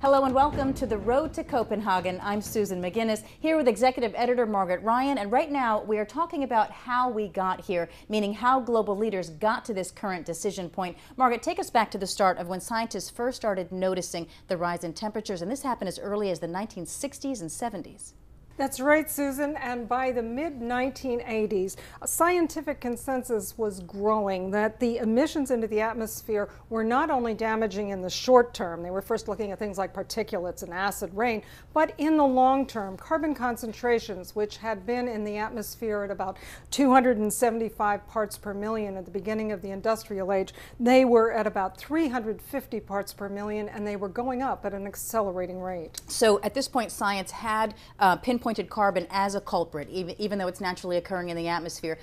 Hello and welcome to The Road to Copenhagen. I'm Susan McGinnis, here with Executive Editor Margaret Ryan, and right now we are talking about how we got here, meaning how global leaders got to this current decision point. Margaret, take us back to the start of when scientists first started noticing the rise in temperatures, and this happened as early as the 1960s and 70s. That's right, Susan, and by the mid-1980s, a scientific consensus was growing that the emissions into the atmosphere were not only damaging in the short term, they were first looking at things like particulates and acid rain, but in the long term, carbon concentrations, which had been in the atmosphere at about 275 parts per million at the beginning of the industrial age, they were at about 350 parts per million, and they were going up at an accelerating rate. So at this point, science had pinpointed carbon as a culprit, even though it's naturally occurring in the atmosphere,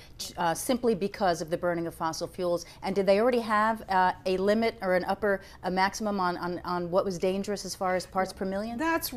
simply because of the burning of fossil fuels. And did they already have a limit or a maximum on what was dangerous as far as parts per million? That's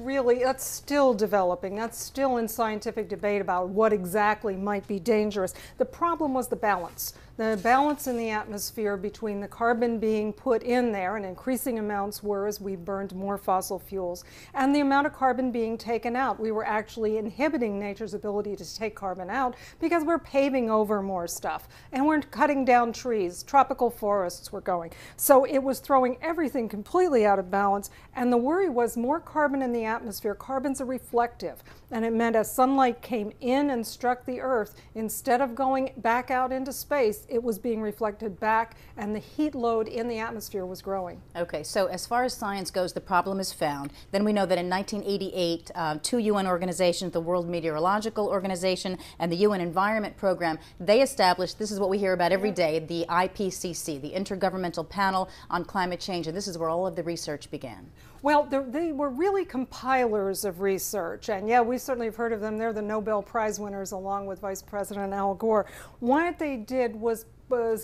still developing. That's still in scientific debate about what exactly might be dangerous. The problem was the balance. The balance in the atmosphere between the carbon being put in there, and increasing amounts were as we burned more fossil fuels, and the amount of carbon being taken out. We were actually inhibiting nature's ability to take carbon out because we're paving over more stuff and we're cutting down trees. Tropical forests were going. So it was throwing everything completely out of balance, and the worry was more carbon in the atmosphere. Carbon's a reflective, and it meant as sunlight came in and struck the earth, instead of going back out into space, it was being reflected back, and the heat load in the atmosphere was growing. Okay, so as far as science goes, the problem is found. Then we know that in 1988, two UN organizations, the World Meteorological Organization and the UN Environment Program, they established, this is what we hear about every day, the IPCC, the Intergovernmental Panel on Climate Change, and this is where all of the research began. Well, they were really compilers of research, and yeah, we certainly have heard of them. They're the Nobel Prize winners along with Vice President Al Gore. What they did was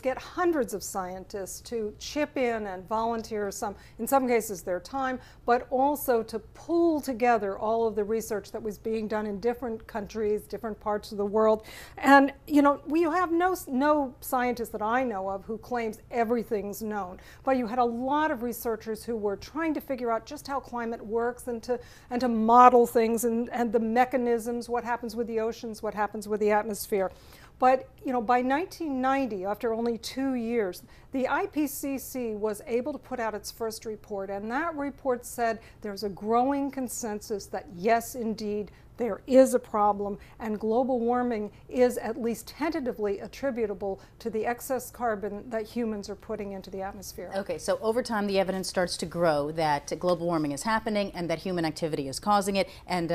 get hundreds of scientists to chip in and volunteer, in some cases their time, but also to pull together all of the research that was being done in different countries, different parts of the world. And you know, we have no scientist that I know of who claims everything's known, but you had a lot of researchers who were trying to figure out just how climate works and to model things and the mechanisms, what happens with the oceans, what happens with the atmosphere. But you know, by 1990, after only 2 years, the IPCC was able to put out its first report, and that report said there's a growing consensus that yes, indeed, there is a problem, and global warming is at least tentatively attributable to the excess carbon that humans are putting into the atmosphere. Okay, so over time the evidence starts to grow that global warming is happening and that human activity is causing it, and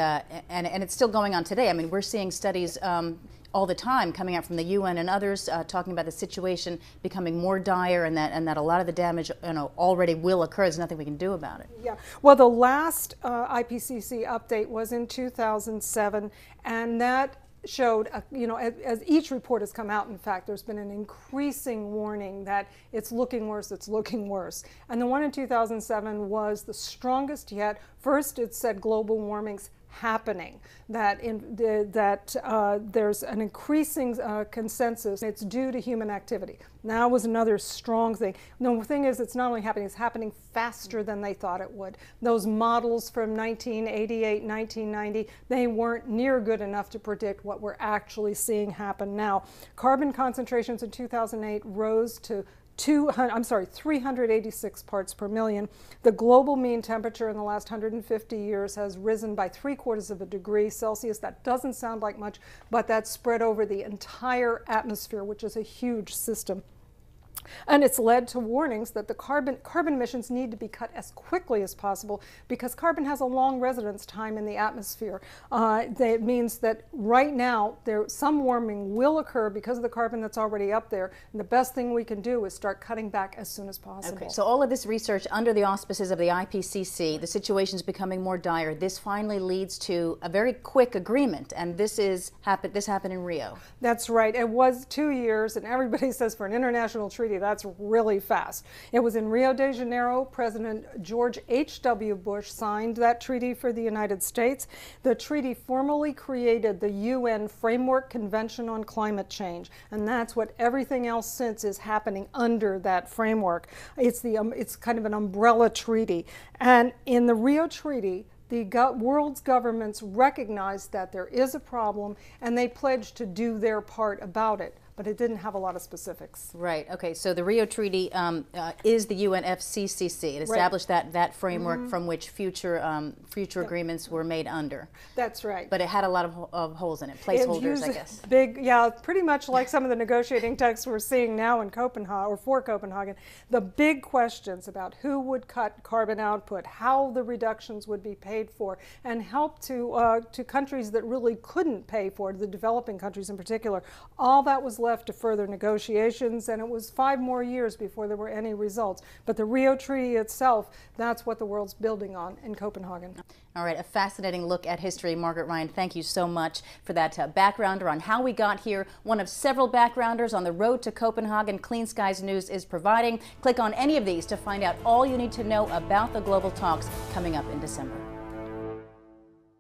it's still going on today. I mean, we're seeing studies all the time coming out from the UN and others talking about the situation becoming more dire, and that a lot of the damage, you know, already will occur. There's nothing we can do about it. Yeah. Well, the last IPCC update was in 2007, and that showed, you know, as each report has come out, in fact, there's been an increasing warning that it's looking worse, it's looking worse. And the one in 2007 was the strongest yet. First, it said global warming's happening, that there's an increasing consensus. It's due to human activity. That was another strong thing. The thing is, it's not only happening, it's happening faster than they thought it would. Those models from 1988, 1990, they weren't near good enough to predict what we're actually seeing happen now. Carbon concentrations in 2008 rose to 386 parts per million. The global mean temperature in the last 150 years has risen by 3/4 of a degree Celsius. That doesn't sound like much, but that's spread over the entire atmosphere, which is a huge system. And it's led to warnings that the carbon emissions need to be cut as quickly as possible, because carbon has a long residence time in the atmosphere. It means that right now some warming will occur because of the carbon that's already up there, and the best thing we can do is start cutting back as soon as possible. Okay, so all of this research under the auspices of the IPCC, the situation's becoming more dire. This finally leads to a very quick agreement, and this happened in Rio. That's right. It was 2 years, and everybody says for an international treaty treaty. That's really fast. It was in Rio de Janeiro. President George H.W. Bush signed that treaty for the United States. The treaty formally created the UN Framework Convention on Climate Change, and that's what everything else since is happening under that framework. It's kind of an umbrella treaty. And in the Rio Treaty, the world's governments recognized that there is a problem, and they pledged to do their part about it. But it didn't have a lot of specifics. Right. Okay. So the Rio Treaty is the UNFCCC. It established that framework from which future agreements were made under. That's right. But it had a lot of holes in it, placeholders, I guess. Pretty much like some of the negotiating texts we're seeing now in Copenhagen, or for Copenhagen. The big questions about who would cut carbon output, how the reductions would be paid for, and help to countries that really couldn't pay for it, the developing countries in particular. All that was left to further negotiations, and it was 5 more years before there were any results. But the Rio Treaty itself, that's what the world's building on in Copenhagen. All right, a fascinating look at history. Margaret Ryan, thank you so much for that backgrounder on how we got here. One of several backgrounders on the road to Copenhagen Clean Skies News is providing. Click on any of these to find out all you need to know about the global talks coming up in December.